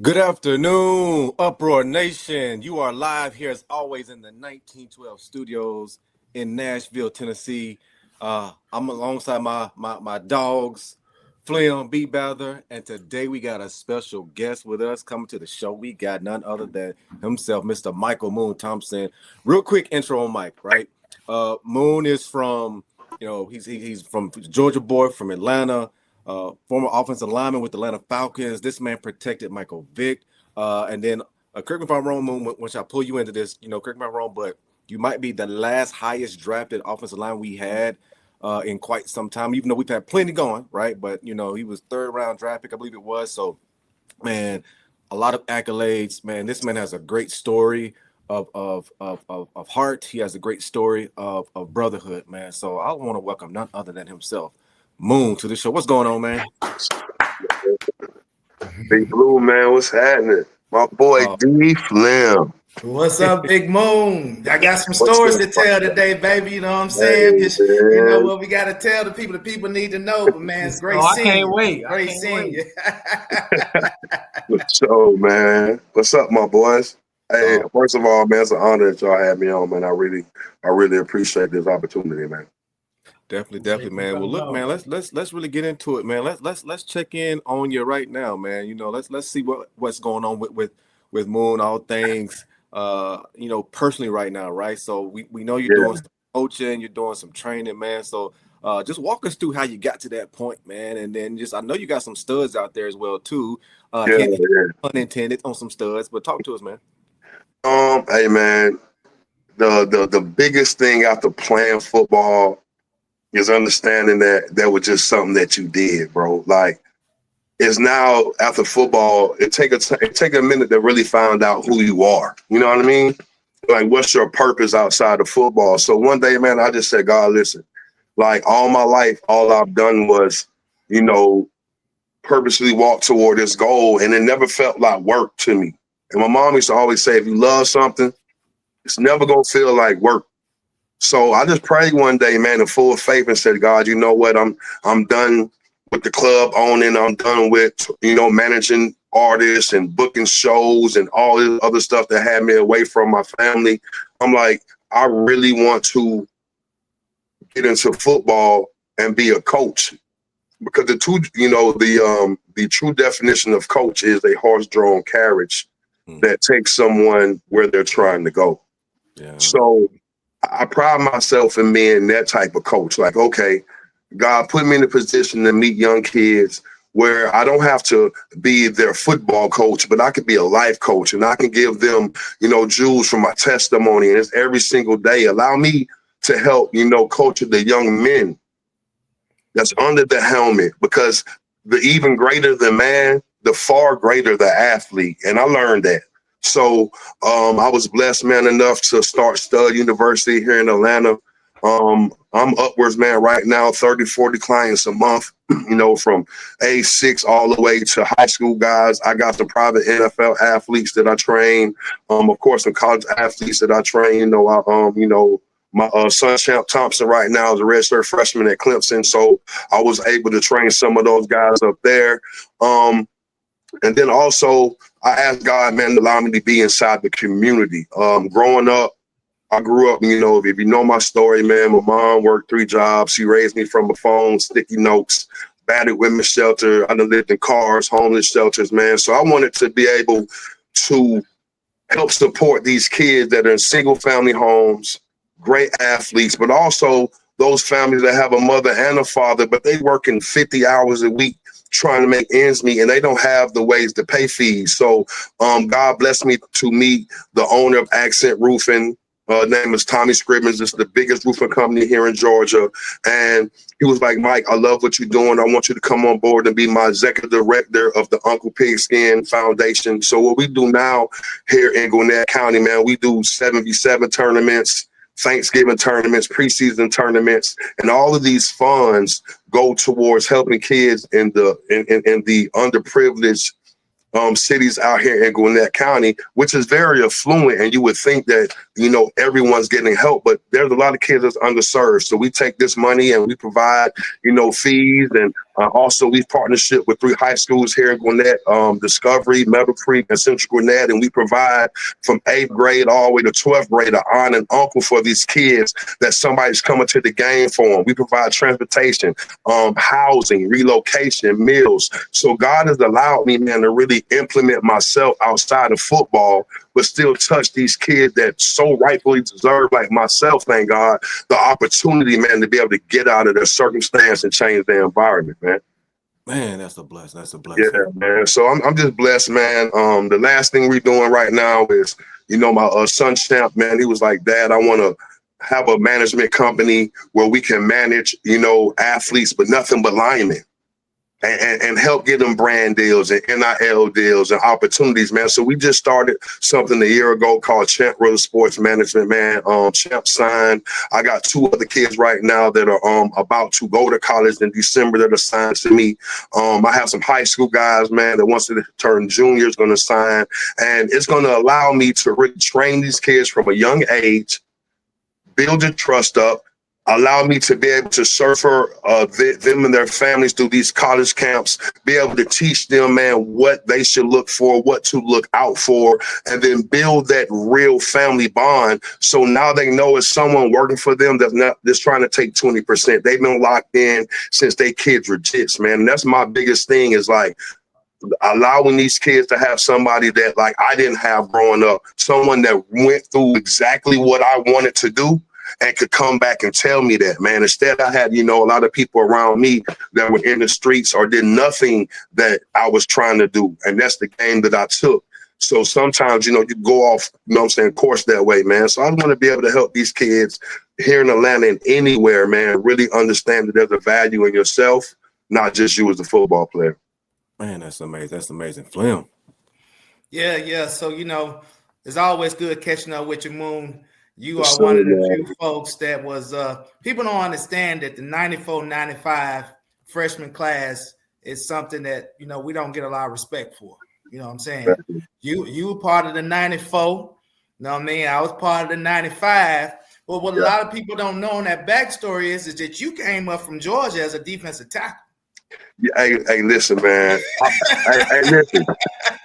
Good afternoon, Uproar Nation. You are live here as always in the 1912 studios in Nashville, Tennessee. I'm alongside my dogs, Flem, B. Bather, and today we got a special guest with us coming to the show. We got none other than himself, Mr. Michael Moon Thompson. Real quick intro on Mike, right? Moon is from, he's from Georgia boy, from Atlanta. Former offensive lineman with the Atlanta Falcons. This man protected Michael Vick. And then, correct me if I'm wrong, Moon, once I pull you into this, correct me if I'm wrong, but you might be the last highest drafted offensive line we had in quite some time, even though we've had plenty going, right? But, he was third round draft pick, I believe it was. So, man, a lot of accolades. Man, this man has a great story of heart. He has a great story of brotherhood, man. So I want to welcome none other than himself, Moon, to the show. What's going on, man? Big Blue, man, what's happening? My boy D Flem. What's up, Big Moon? I got some stories to tell today, baby. You know what I'm saying? Just, what we got to tell the people need to know. But man, it's great seeing you. I can't wait. Great seeing you. So, man, what's up, my boys? Hey, first of all, man, it's an honor that y'all had me on, man. I really appreciate this opportunity, man. Definitely, man. Well, look, man, let's really get into it, man. Let's check in on you right now, man. Let's see what's going on with Moon, all things, personally right now, right? So we know you're doing some coaching, you're doing some training, man. So just walk us through how you got to that point, man, and then I know you got some studs out there as well too. Unintended on some studs, but talk to us, man. Hey, man, the biggest thing after playing football is understanding that was just something that you did, bro. Like, it's now after football, it take a minute to really find out who you are. You know what I mean? Like, what's your purpose outside of football? So one day, man, I just said, God, listen, like all my life, all I've done was, purposely walk toward this goal, and it never felt like work to me. And my mom used to always say, if you love something, it's never gonna feel like work. So I just prayed one day, man, in full faith, and said, God, you know what? I'm done with the club owning. I'm done with, managing artists and booking shows and all this other stuff that had me away from my family. I'm like, I really want to get into football and be a coach, because the true definition of coach is a horse-drawn carriage that takes someone where they're trying to go. Yeah. So I pride myself in being that type of coach. Like, okay, God put me in a position to meet young kids where I don't have to be their football coach, but I could be a life coach, and I can give them, jewels from my testimony. And it's every single day. Allow me to help, coach the young men that's under the helmet, because the even greater the man, the far greater the athlete. And I learned that. So I was blessed, man, enough to start Stud University here in Atlanta. I'm upwards, man, right now, 30, 40 clients a month, from age 6 all the way to high school guys. I got some private NFL athletes that I train. Of course, some college athletes that I train. My son, Champ Thompson, right now is a redshirt freshman at Clemson. So I was able to train some of those guys up there. And then also, I asked God, man, to allow me to be inside the community. Growing up, I grew up, if you know my story, man, my mom worked 3 jobs. She raised me from a phone, sticky notes, battered women's shelter. I done lived in cars, homeless shelters, man. So I wanted to be able to help support these kids that are in single family homes, great athletes, but also those families that have a mother and a father, but they working 50 hours a week trying to make ends meet, and they don't have the ways to pay fees. So God blessed me to meet the owner of Accent Roofing. Name is Tommy Scribbins. It's the biggest roofing company here in Georgia. And he was like, Mike, I love what you're doing. I want you to come on board and be my executive director of the Uncle Pigskin Foundation. So what we do now here in Gwinnett County, man, we do 7v7 tournaments, Thanksgiving tournaments, preseason tournaments, and all of these funds go towards helping kids in the underprivileged cities out here in Gwinnett County, which is very affluent. And you would think that, everyone's getting help, but there's a lot of kids that's underserved. So we take this money and we provide, fees and Also, we've partnership with 3 high schools here in Gwinnett, Discovery, Meadow Creek, and Central Gwinnett, and we provide from 8th grade all the way to 12th grade an aunt and uncle for these kids that somebody's coming to the game for them. We provide transportation, housing, relocation, meals. So God has allowed me, man, to really implement myself outside of football, but still touch these kids that so rightfully deserve, like myself, thank God, the opportunity, man, to be able to get out of their circumstance and change their environment, man. Man, that's a blessing. That's a blessing. Yeah, man. So I'm just blessed, man. The last thing we're doing right now is, my son Champ, man, he was like, Dad, I want to have a management company where we can manage, athletes, but nothing but linemen. And help get them brand deals and NIL deals and opportunities, man. So we just started something a year ago called Champ Road Sports Management, man. Champ signed. I got 2 other kids right now that are about to go to college in December that are signed to me. I have some high school guys, man, that once they turn juniors going to sign. And it's going to allow me to really train these kids from a young age, build your trust up, allow me to be able to chauffeur them and their families through these college camps, be able to teach them, man, what they should look for, what to look out for, and then build that real family bond. So now they know it's someone working for them that's not just trying to take 20%. They've been locked in since they kids were jits, man. And that's my biggest thing is like, allowing these kids to have somebody that like I didn't have growing up, someone that went through exactly what I wanted to do and could come back and tell me that, man. Instead, I had, a lot of people around me that were in the streets or did nothing that I was trying to do. And that's the game that I took. So sometimes, you go off, course that way, man. So I want to be able to help these kids here in Atlanta and anywhere, man, really understand that there's a value in yourself, not just you as a football player. Man, that's amazing. That's amazing. Flem. Yeah. So, it's always good catching up with you, Moon. You are one of the few folks that was, people don't understand that the 94-95 freshman class is something that, we don't get a lot of respect for. You know what I'm saying? You were part of the 94. You know what I mean? I was part of the 95. But what a lot of people don't know in that backstory is that you came up from Georgia as a defensive tackle. Yeah, hey, listen, man. Listen.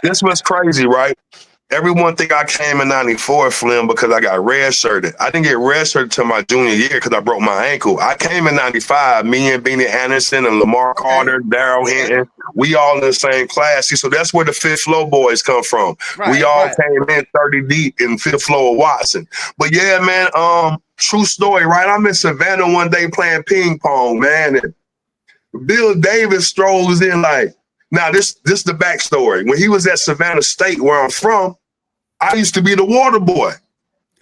This was crazy, right? Everyone think I came in 94, Flem, because I got redshirted. I didn't get redshirted until my junior year because I broke my ankle. I came in 95, me and Beanie Anderson and Lamar Carter, Daryl Hinton, we all in the same class. See, so that's where the fifth floor boys come from. We all came in 30 deep in fifth floor of Watson. But yeah, man, true story, right? I'm in Savannah one day playing ping pong, man, and Bill Davis strolls in like, now this is the backstory. When he was at Savannah State, where I'm from, I used to be the water boy.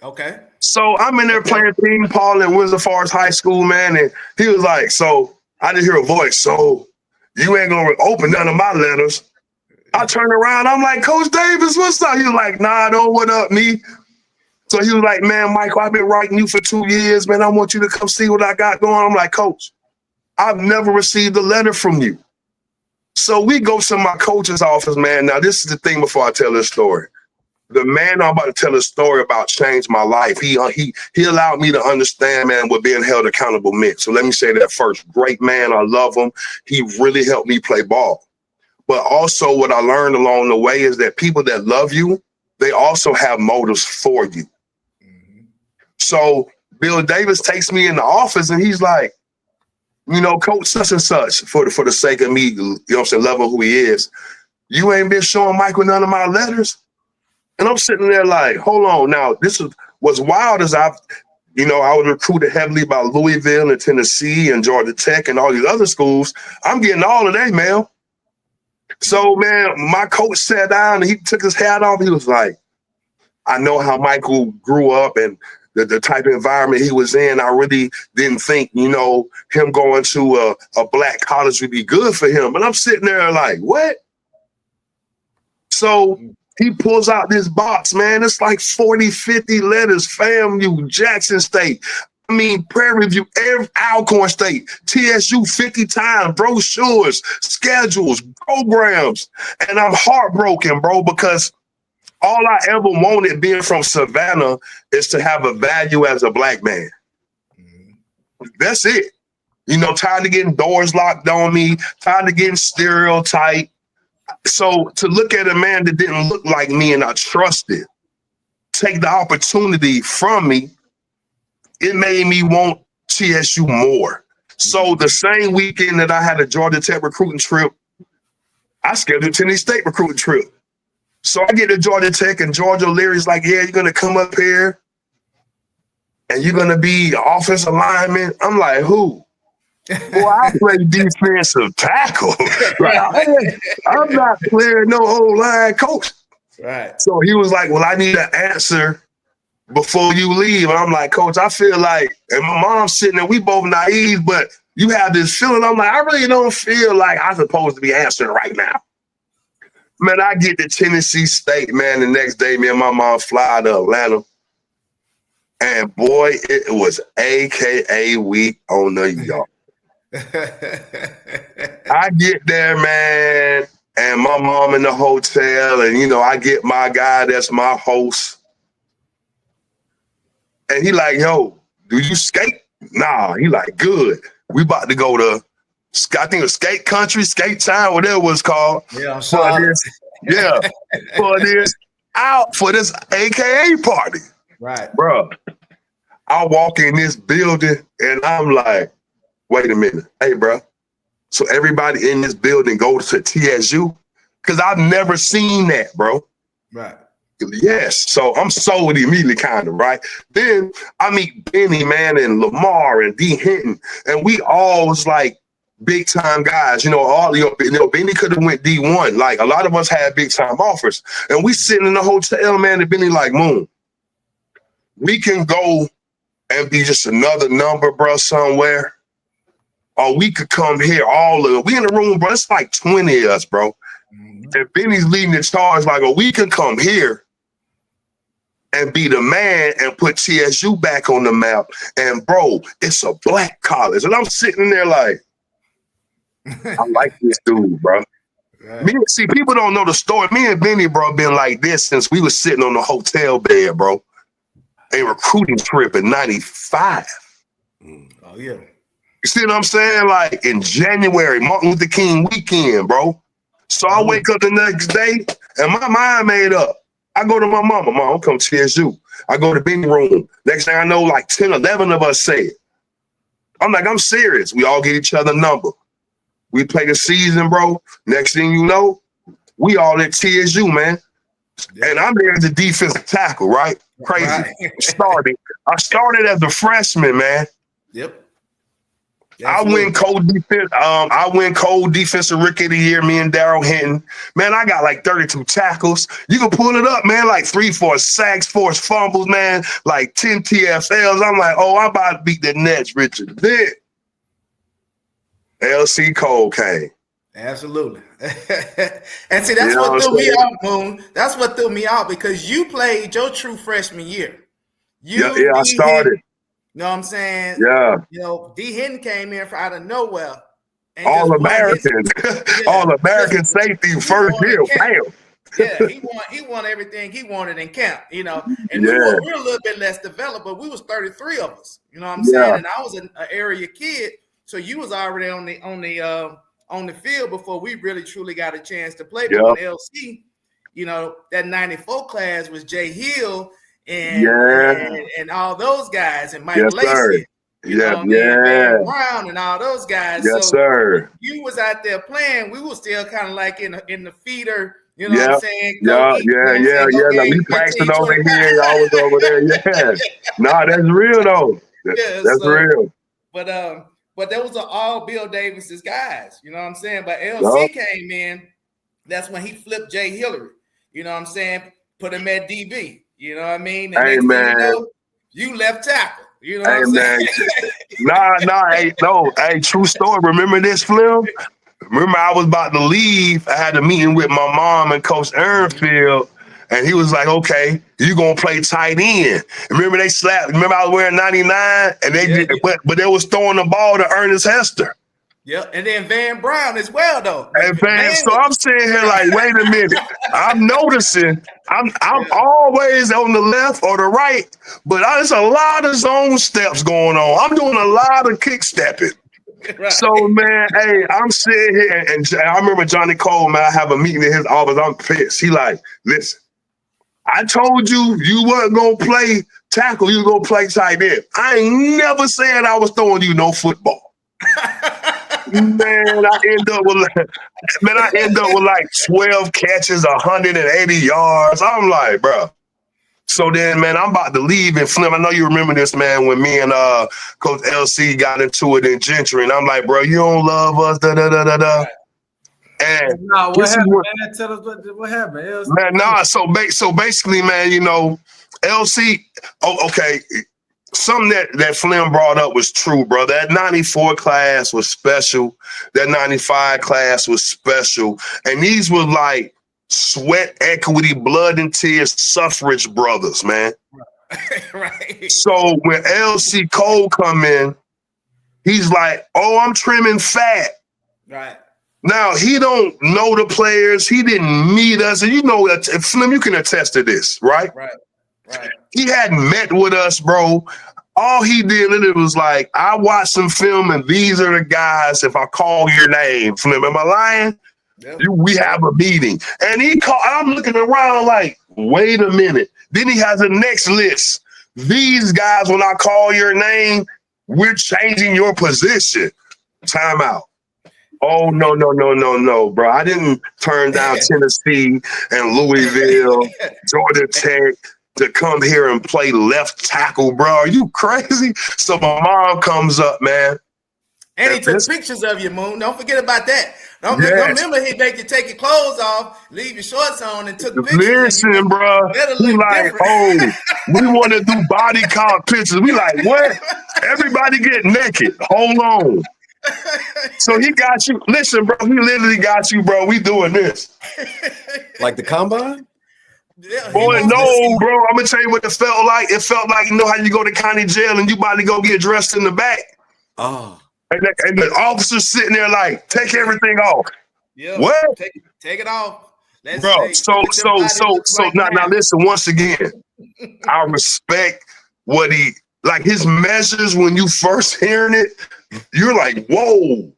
Okay. So I'm in there playing ping pong in Windsor Forest High School, man. And he was like, so I didn't hear a voice. So you ain't going to open none of my letters. I turned around. I'm like, Coach Davis, what's up? He was like, nah, don't what up, me. So he was like, man, Michael, I've been writing you for 2 years, man. I want you to come see what I got going. I'm like, Coach, I've never received a letter from you. So we go to my coach's office, man. Now, this is the thing before I tell this story. The man I'm about to tell a story about changed my life. He allowed me to understand, man, what being held accountable meant. So let me say that first. Great man. I love him. He really helped me play ball. But also what I learned along the way is that people that love you, they also have motives for you. Mm-hmm. So Bill Davis takes me in the office and he's like, Coach such and such, for the sake of me, loving who he is, you ain't been showing Michael none of my letters. And I'm sitting there like, hold on. Now, this was wild as I was recruited heavily by Louisville and Tennessee and Georgia Tech and all these other schools. I'm getting all of their mail. So, man, my coach sat down and he took his hat off. He was like, I know how Michael grew up and the type of environment he was in. I really didn't think, him going to a black college would be good for him. But I'm sitting there like, what? So he pulls out this box, man. It's like 40, 50 letters. FAMU, Jackson State. Prairie View, Alcorn State, TSU 50 times, brochures, schedules, programs. And I'm heartbroken, bro, because all I ever wanted being from Savannah is to have a value as a black man. That's it. You know, tired of getting doors locked on me, tired of getting stereotyped. So to look at a man that didn't look like me and I trusted, take the opportunity from me, it made me want TSU more. So the same weekend that I had a Georgia Tech recruiting trip, I scheduled Tennessee State recruiting trip. So I get to Georgia Tech and George O'Leary's like, yeah, you're going to come up here and you're going to be offensive lineman. I'm like, who? Well, I play defensive tackle. Right? I'm not clearing no O-line coach. Right. So he was like, well, I need an answer before you leave. And I'm like, coach, I feel like, and my mom's sitting there, we both naive, but you have this feeling. I'm like, I really don't feel like I'm supposed to be answering right now. Man, I get to Tennessee State, man, the next day, me and my mom fly to Atlanta. And boy, it was AKA week on New York. I get there, man, and my mom in the hotel, and, you know, I get my guy that's my host. And he like, yo, do you skate? Nah, he like, good. We about to go to, I think it was skate country, skate time, whatever it was called. Yeah, I'm sorry. For this AKA party. Right. Bro, I walk in this building and I'm like, wait a minute. Hey, bro. So everybody in this building goes to TSU? Because I've never seen that, bro. Right. Yes. So I'm sold immediately, kind of, right? Then I meet Benny, man, and Lamar and D. Hinton. And we all was like big time guys. You know, Benny could have went D1. Like a lot of us had big time offers. And we sitting in the hotel, man, and Benny like, Moon, we can go and be just another number, bro, somewhere. Or we could come here, we in the room, bro. It's like 20 of us, bro. Mm-hmm. And Benny's leading the charge, like, oh, we can come here and be the man and put TSU back on the map. And, bro, it's a black college. And I'm sitting there like, I like this dude, bro. Right. See, people don't know the story. Me and Benny, bro, been like this since we was sitting on the hotel bed, bro. A recruiting trip in 95. Oh, yeah. You see what I'm saying? Like in January, Martin Luther King weekend, bro. So I wake up the next day and my mind made up. I go to my mama, Mom, I'm coming to TSU. I go to Benny room. Next thing I know, like 10, 11 of us say it. I'm like, I'm serious. We all get each other number. We play the season, bro. Next thing you know, we all at TSU, man. And I'm there as a defensive tackle, right? Crazy. Right. I started as a freshman, man. Yep. I win cold defensive rookie of the year, me and Daryl Hinton. Man, I got like 32 tackles. You can pull it up, man, like 3-4 sacks, 4 fumbles, man, like 10 TFLs. I'm like, oh, I'm about to beat the Nets, Richard. Then LC Cole came. Absolutely. And see, that's what threw me out, Moon. That's what threw me out because you played your true freshman year. I started. You know what I'm saying? Yeah. You know, D. Hinton came in from out of nowhere. All American. All American safety first year. Bam. Yeah, he won everything he wanted in camp, you know. And we were a little bit less developed, but we was 33 of us. You know what I'm saying? And I was an area kid, so you was already on the field before we really truly got a chance to play. But on LC, you know, that 94 class was Jay Hill and all those guys and Mike Lacey. Van Brown and all those guys. Yes, sir. You was out there playing. We was still kind of like in the feeder. You know what I'm saying? Like we practicing over here. Y'all was over there. Yeah. Nah, that's real though. That's real. But there was all Bill Davis's guys. You know what I'm saying? But LC came in. That's when he flipped Jay Hillary. You know what I'm saying? Put him at DB. You know what I mean? And hey man, you left tackle. You know what I'm saying? Hey, true story. Remember this, Flem? Remember I was about to leave. I had a meeting with my mom and Coach Ehrenfield, and he was like, okay, you going to play tight end. Remember they slapped, remember I was wearing 99, and but they was throwing the ball to Ernest Hester. Yeah, and then Van Brown as well, though. And so I'm sitting here like, wait a minute. I'm noticing I'm always on the left or the right, but there's a lot of zone steps going on. I'm doing a lot of kick stepping. Right. So, man, hey, I'm sitting here, and I remember Johnny Cole, man, I have a meeting in his office. I'm pissed. He like, listen, I told you wasn't going to play tackle. You was going to play tight end. I ain't never said I was throwing you no football. Man, I end up with like 12 catches, 180 yards. I'm like, bro. So then, man, I'm about to leave. And Flem, I know you remember this, man, when me and Coach LC got into it in Gentry. And I'm like, bro, you don't love us, da-da-da-da-da. And no, what happened, man? Tell us what happened. Man, nah, so basically, man, you know, LC, okay, something that Flem brought up was true, bro. That 94 class was special. That 95 class was special. And these were like sweat, equity, blood and tears, suffrage brothers, man. Right. So when LC Cole come in, he's like, oh, I'm trimming fat. Right. Now, he don't know the players. He didn't meet us. And you know, Flem, you can attest to this, right? Right. Right. He hadn't met with us, bro. All he did, it was like, I watched some film, and these are the guys, if I call your name, Flem, am I lying? Yep. We have a meeting. And I'm looking around like, wait a minute. Then he has the next list. These guys, when I call your name, we're changing your position. Time out. Oh, no, bro. I didn't turn down Tennessee and Louisville, Georgia Tech to come here and play left tackle, bro. Are you crazy? So my mom comes up, man. And he took pictures of you, Moon. Don't forget about that. Don't remember he made you take your clothes off, leave your shorts on, and took pictures. Listen, bro. He like, oh, we want to do body count pictures. We like, what? Everybody get naked. Hold on. So he got you. Listen, bro, he literally got you, bro. We doing this. Like the combine? Yeah, boy, no, bro. I'm going to tell you what it felt like. It felt like, you know how you go to county jail and you about to go get dressed in the back? Oh. And the officer's sitting there like, take everything off. Yeah. What? Take it off. Bro, so now listen, once again, I respect what like his measures when you first hearing it, you're like, whoa.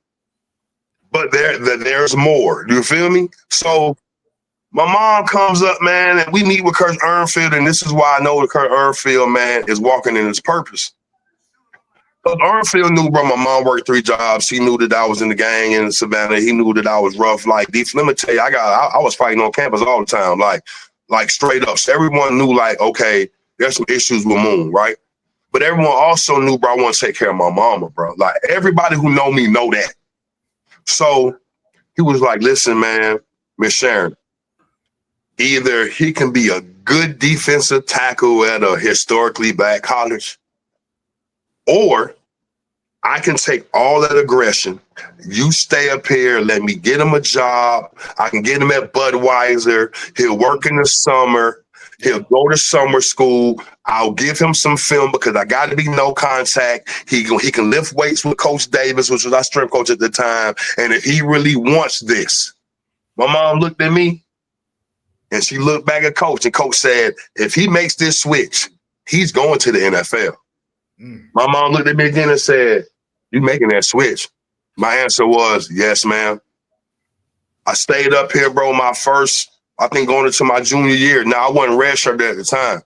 But there's more. Do you feel me? So my mom comes up, man, and we meet with Kurt Ernfield, and this is why I know that Kurt Ernfield, man, is walking in his purpose. But Ernfield knew, bro, my mom worked 3 jobs. He knew that I was in the gang in Savannah. He knew that I was rough. Like, let me tell you, I was fighting on campus all the time, like straight up. So everyone knew, like, okay, there's some issues with Moon, right? But everyone also knew, bro, I want to take care of my mama, bro. Like, everybody who know me know that. So he was like, listen, man, Miss Sharon, either he can be a good defensive tackle at a historically black college, or I can take all that aggression. You stay up here, let me get him a job. I can get him at Budweiser. He'll work in the summer. He'll go to summer school. I'll give him some film because I got to be no contact. He can lift weights with Coach Davis, which was our strength coach at the time. And if he really wants this, my mom looked at me and she looked back at Coach, and Coach said, if he makes this switch, he's going to the NFL. My mom looked at me again and said, you making that switch? My answer was, yes, ma'am. I stayed up here, bro, my first, I think going into my junior year. Now, I wasn't redshirt at the time.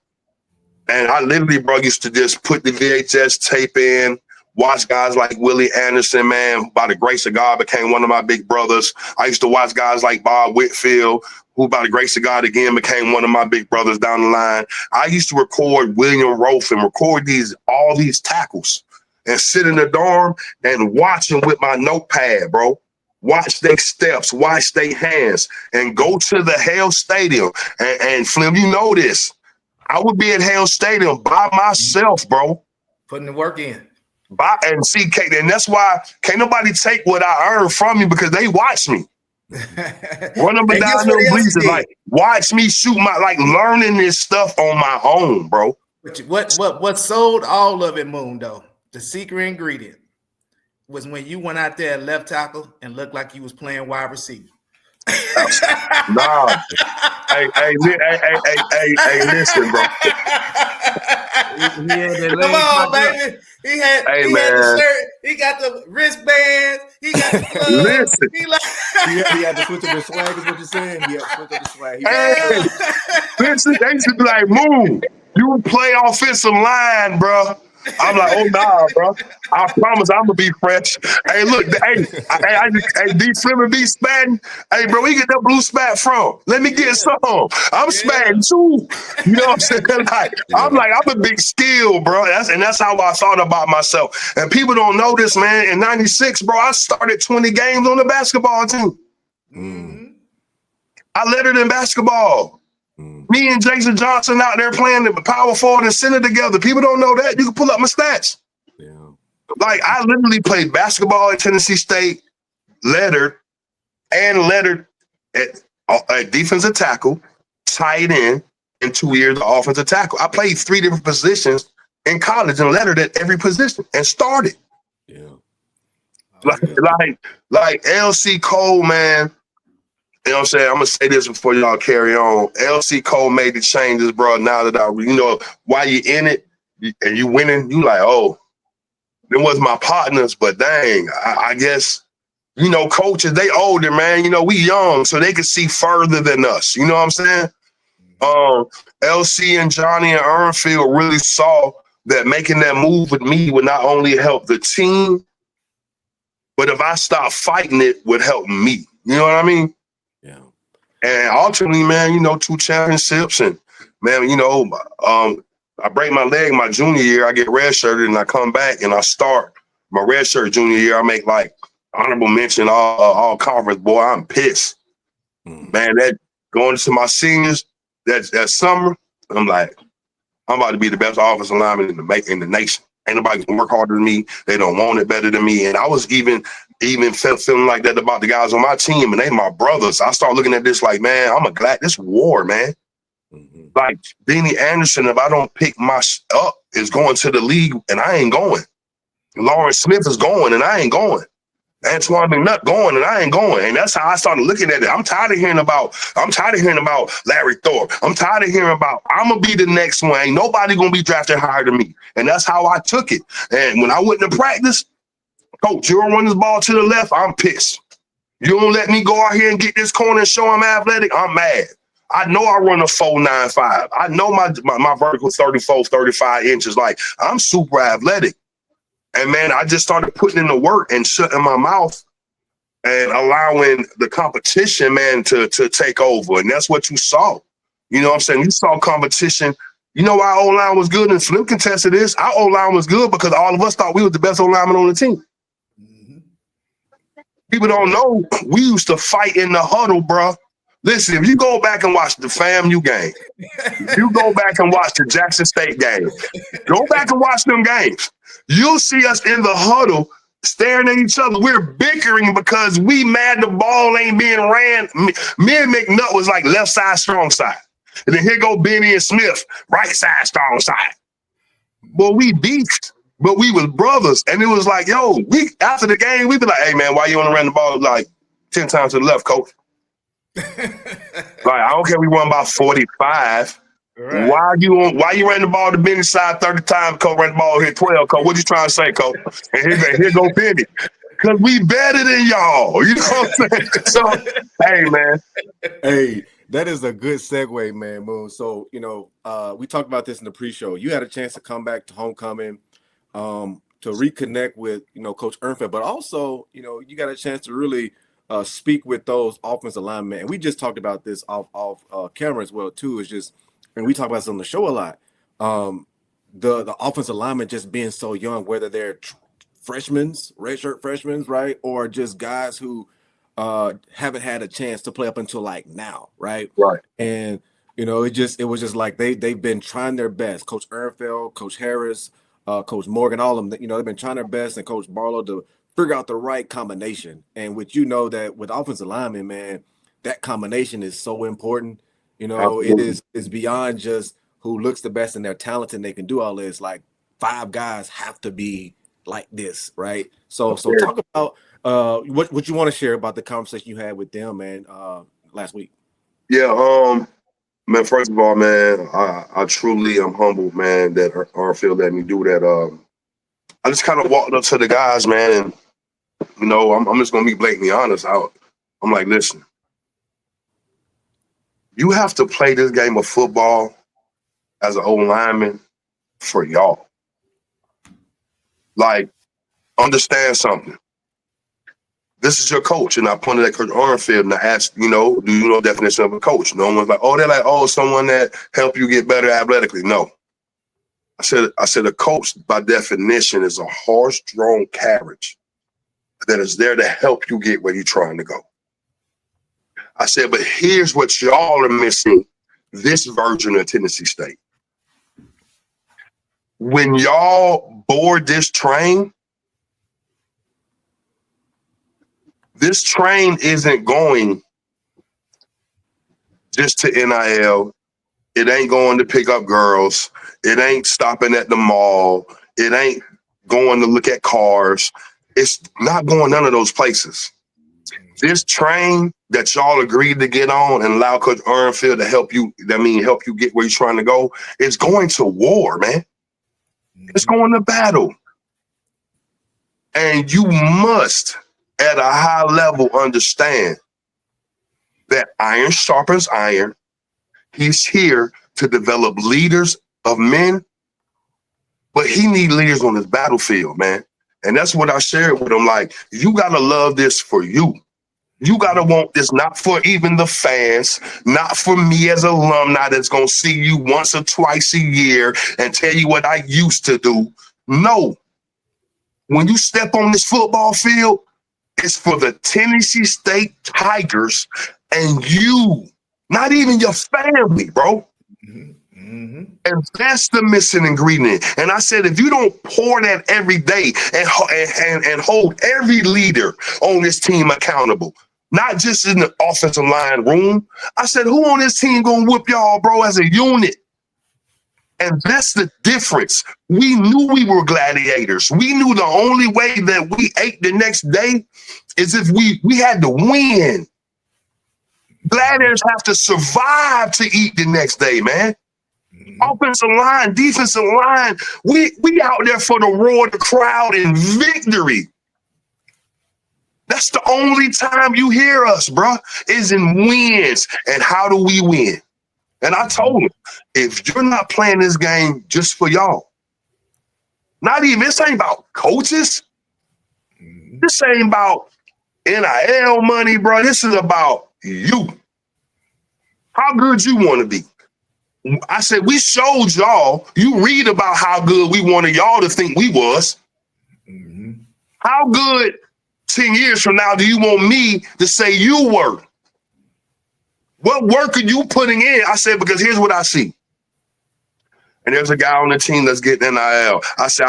And I literally, bro, used to just put the VHS tape in, watch guys like Willie Anderson, man, by the grace of God became one of my big brothers. I used to watch guys like Bob Whitfield, who by the grace of God again became one of my big brothers down the line. I used to record William Rofe and record all these tackles and sit in the dorm and watch them with my notepad, bro. Watch their steps, watch their hands, and go to the Hale Stadium. And Flem, you know this. I would be at Hale Stadium by myself, bro. Putting the work in. And that's why can't nobody take what I earned from you because they watch me. Run up and down them bleachers, like watch me shoot learning this stuff on my own, bro. What sold all of it, Moon, though, the secret ingredient was when you went out there at left tackle and looked like you was playing wide receiver. Nah. Hey, listen, bro. Come on, baby. He had the shirt. He got the wristbands. He got the gloves. Listen. He had to switch up his swag, is what you're saying? He had to switch up his swag. Listen, they used to be like, Moon, you play offensive line, bro. I'm like, oh, nah, bro. I promise I'm going to be fresh. Hey, look, hey, D Flem and B Spadden. Hey, bro, where you get that blue spat from? Let me get some. I'm Spadden, too. You know what I'm saying? I'm a big skill, bro. That's how I thought about myself. And people don't know this, man. In 96, bro, I started 20 games on the basketball team. Mm. I lettered in basketball. Me and Jason Johnson out there playing the power forward and center together. People don't know that. You can pull up my stats. Yeah. Like, I literally played basketball at Tennessee State, lettered at defensive tackle, tight end, and 2 years of offensive tackle. I played 3 different positions in college and lettered at every position and started. Yeah. Like LC Cole, man. You know what I'm saying? I'm going to say this before y'all carry on. LC Cole made the changes, bro. Now that while you in it and you winning, you like, oh, them was my partners, but dang, I guess, coaches, they older, man. We young, so they can see further than us. You know what I'm saying? LC and Johnny and Ernfield really saw that making that move with me would not only help the team, but if I stopped fighting it, would help me. You know what I mean? Yeah. And ultimately, man, 2 championships, and man, I break my leg my junior year. I get redshirted, and I come back and I start my redshirt junior year. I make like honorable mention all conference. Boy, I'm pissed, man. That going into my seniors that summer, I'm like, I'm about to be the best offensive lineman in the nation. Ain't nobody can work harder than me. They don't want it better than me. And I was even feeling like that about the guys on my team, and they my brothers. I start looking at this like, man, I'm glad this war, man. Mm-hmm. Like Deanie Anderson, if I don't pick my up, is going to the league, and I ain't going. Lawrence Smith is going, and I ain't going. Antoine McNutt going, and I ain't going. And that's how I started looking at it. I'm tired of hearing about Larry Thorpe. I'm tired of hearing about, I'm going to be the next one. Ain't nobody going to be drafted higher than me. And that's how I took it. And when I went to practice, coach, you don't run this ball to the left, I'm pissed. You don't let me go out here and get this corner and show I'm athletic, I'm mad. I know I run a 4.95. I know my vertical 34, 35 inches. Like, I'm super athletic. And, man, I just started putting in the work and shutting my mouth and allowing the competition, man, to take over. And that's what you saw. You know what I'm saying? You saw competition. You know why our O-line was good? And Flem contested this. Our O-line was good because all of us thought we were the best O-lineman on the team. Mm-hmm. People don't know we used to fight in the huddle, bro. Listen, if you go back and watch the FAMU game, you go back and watch the Jackson State game, go back and watch them games. You'll see us in the huddle staring at each other. We're bickering because we mad the ball ain't being ran. Me and McNutt was like left side, strong side. And then here go Benny and Smith, right side, strong side. Well, we beefed, but we was brothers. And it was like, yo, after the game, we be like, hey, man, why you want to run the ball like 10 times to the left, coach? Like, I don't care. We won about 45. Right. Why you ran the ball to Benny's side 30 times, coach? Ran the ball here 12, coach. What you trying to say, coach? And here go Benny. Because we better than y'all. You know what I'm saying? So, hey, man. Hey, that is a good segue, man, Moon. So, we talked about this in the pre-show. You had a chance to come back to homecoming, to reconnect with, Coach Ernfield, but also, you got a chance to really speak with those offensive linemen. And we just talked about this off camera as well, too. It's just, and we talk about this on the show a lot. The offensive linemen just being so young, whether they're redshirt freshmen, right, or just guys who haven't had a chance to play up until like now, right? Right. And it was just like they've been trying their best. Coach Ernfield, Coach Harris, Coach Morgan, all of them. They've been trying their best, and Coach Barlow to figure out the right combination. And that with offensive linemen, man, that combination is so important. Absolutely. It's beyond just who looks the best and they're talented and they can do all this. Like 5 guys have to be like this, right? So talk about what you want to share about the conversation you had with them, man, last week. Yeah, Man, first of all, man, I truly am humbled, man, that Armfield let me do that. I just kind of walked up to the guys, man, and I'm just gonna be blatantly honest. I'm like, listen, you have to play this game of football as an old lineman for y'all. Like, understand something. This is your coach, and I pointed at Coach Armfield and I asked, do you know the definition of a coach? No one's like, they're like, someone that help you get better athletically. No. I said a coach by definition is a horse-drawn carriage that is there to help you get where you're trying to go. I said, but here's what y'all are missing, this version of Tennessee State. When y'all board this train isn't going just to NIL. It ain't going to pick up girls. It ain't stopping at the mall. It ain't going to look at cars. It's not going none of those places. This train that y'all agreed to get on and allow Coach Armfield to help you get where you're trying to go, it's going to war, man. It's going to battle. And you must, at a high level, understand that iron sharpens iron. He's here to develop leaders of men, but he needs leaders on his battlefield, man. And that's what I shared with him. Like, you got to love this for you. You got to want this not for even the fans, not for me as alumni that's going to see you once or twice a year and tell you what I used to do. No. When you step on this football field, it's for the Tennessee State Tigers and you, not even your family, bro. Mm-hmm. And that's the missing ingredient. And I said, if you don't pour that every day and hold every leader on this team accountable, not just in the offensive line room, I said, who on this team gonna whoop y'all, bro, as a unit? And that's the difference. We knew we were gladiators. We knew the only way that we ate the next day is if we had to win. Gladiators have to survive to eat the next day, man. Mm-hmm. Offensive line, defensive line, we out there for the roar of the crowd and victory. That's the only time you hear us, bro, is in wins. And how do we win? And I told him, if you're not playing this game just for y'all, not even, this ain't about coaches. This ain't about NIL money, bro. This is about you. How good you want to be. I said, we showed y'all, you read about how good we wanted y'all to think we was. Mm-hmm. How good 10 years from now do you want me to say you were? What work are you putting in? I said, because here's what I see. And there's a guy on the team that's getting NIL. I said,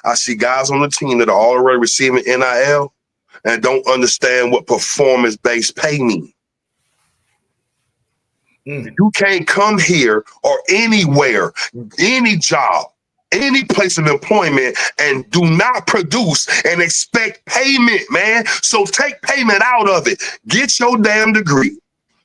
I see guys on the team that are already receiving NIL and don't understand what performance-based pay means. You can't come here or anywhere, any job, any place of employment and do not produce and expect payment, man. So take payment out of it. Get your damn degree.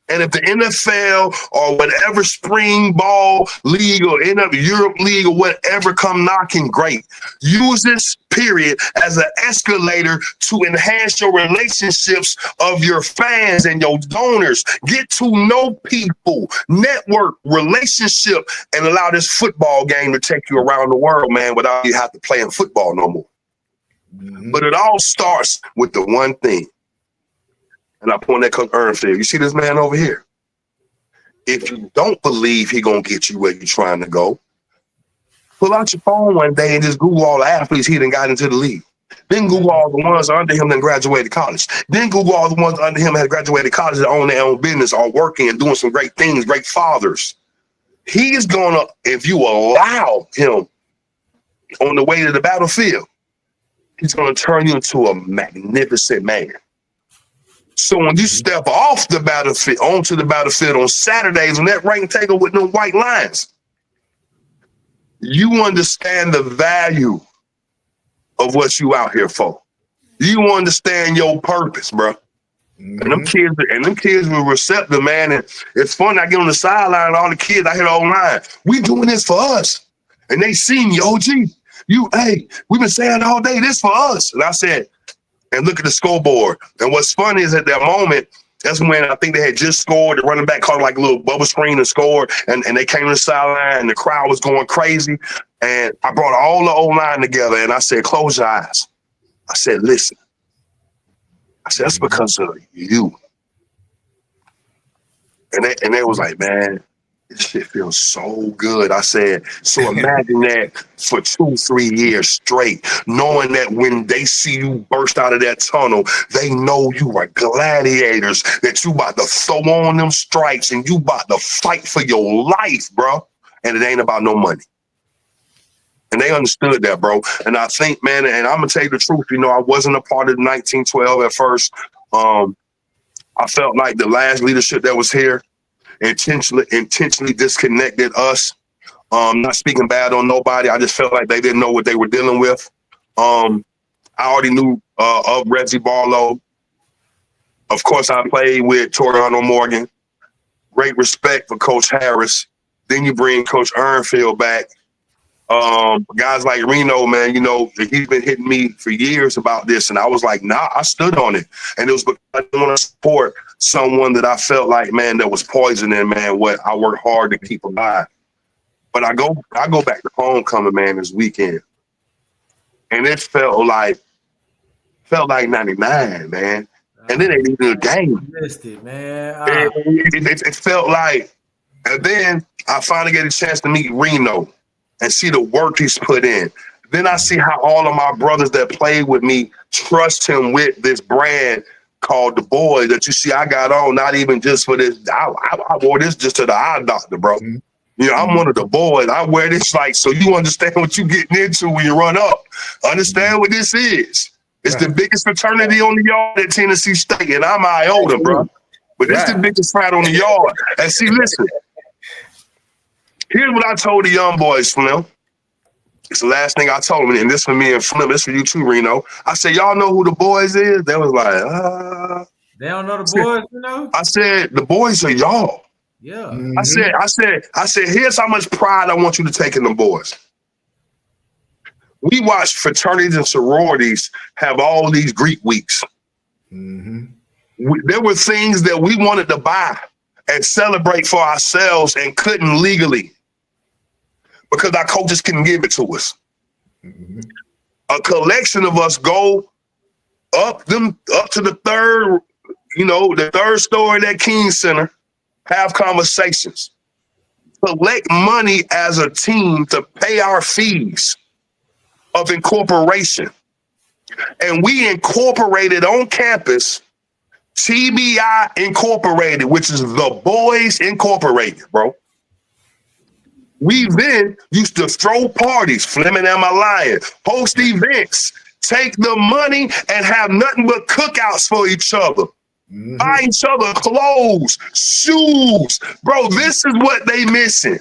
And if the NFL or whatever spring ball league or Europe league or whatever come knocking, great. Use this period as an escalator to enhance your relationships of your fans and your donors. Get to know people, network, relationship, and allow this football game to take you around the world, man, without you have to play in football no more. Mm-hmm. But it all starts with the one thing. And I point at Coach Armfield. You see this man over here? If you don't believe he gonna get you where you're trying to go, pull out your phone one day and just Google all the athletes he done got into the league. Then Google all the ones under him that graduated college. Then Google all the ones under him that graduated college that own their own business, are working and doing some great things, great fathers. He is gonna, if you allow him on the way to the battlefield, he's gonna turn you into a magnificent man. So when you step off the battlefield, onto the battlefield on Saturdays, when that rank taker with no white lines, you understand the value of what you out here for. You understand your purpose, bro. And them kids were receptive, man. And it's fun. I get on the sideline, and all the kids, I hear the whole line. We doing this for us. And they see me, OG. We've been saying all day, this for us. And I said, and look at the scoreboard. And what's funny is at that moment, that's when I think they had just scored. The running back caught like a little bubble screen and scored. And they came to the sideline, and the crowd was going crazy. And I brought all the O-line together, and I said, close your eyes. I said, listen. I said, that's because of you. And they was like, man, this shit feels so good. I said, so imagine that for 2-3 years straight, knowing that when they see you burst out of that tunnel, they know you are gladiators, that you about to throw on them stripes and you about to fight for your life, bro. And it ain't about no money. And they understood that, bro. And I think, man, and I'm going to tell you the truth, I wasn't a part of the 1912 at first. I felt like the last leadership that was here intentionally disconnected us. Not speaking bad on nobody. I just felt like they didn't know what they were dealing with. I already knew of Reggie Barlow. Of course, I played with Toriano Morgan. Great respect for Coach Harris. Then you bring Coach Ernfield back. Guys like Reno, man, he's been hitting me for years about this. And I was like, nah, I stood on it. And it was because I didn't want to support someone that I felt like, man, that was poisoning, man, what I worked hard to keep alive. But I go back to homecoming, man, this weekend. And it felt like 99, man. And then they did a game. Missed it, man. It felt like, and then I finally get a chance to meet Reno and see the work he's put in. Then I see how all of my brothers that played with me trust him with this brand called The Boy that you see I got on, not even just for this. I wore this just to the eye doctor, bro. I'm one of the boys. I wear this so you understand what you're getting into when you run up. Understand what this is. It's the biggest fraternity on the yard at Tennessee State, and I'm Iota, bro. But this the biggest frat on the yard. And see, listen. Here's what I told the young boys, Flem. It's the last thing I told them, and this for me and Flem, this for you too, Reno. I said, y'all know who the boys is? They was like, They don't know the boys, I said, the boys are y'all. Yeah. I said, here's how much pride I want you to take in the boys. We watch fraternities and sororities have all these Greek weeks. There were things that we wanted to buy and celebrate for ourselves and couldn't legally because our coaches couldn't give it to us. A collection of us go up to the third, the third story at that King Center, have conversations, collect money as a team to pay our fees of incorporation. And we incorporated on campus TBI Incorporated, which is the Boys Incorporated, bro. We then used to throw parties, Fleming and my lion, host events, take the money and have nothing but cookouts for each other. Buy each other clothes, shoes. Bro, this is what they missing.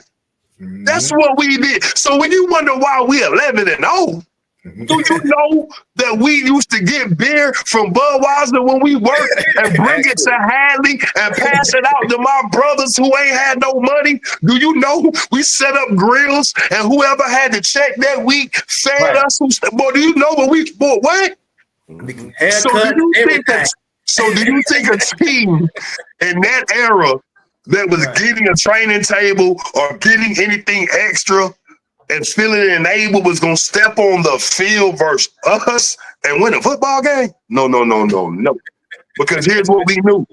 That's what we did. So when you wonder why we 11-0, do you know that we used to get beer from Budweiser when we worked and bring it to Hadley and pass it out to my brothers who ain't had no money? Do you know we set up grills and whoever had to check that week fed us? Boy, do you know what we bought? What? So do you think a team in that era that was getting a training table or getting anything extra and feeling enabled was going to step on the field versus us and win a football game? No. Because here's what we knew.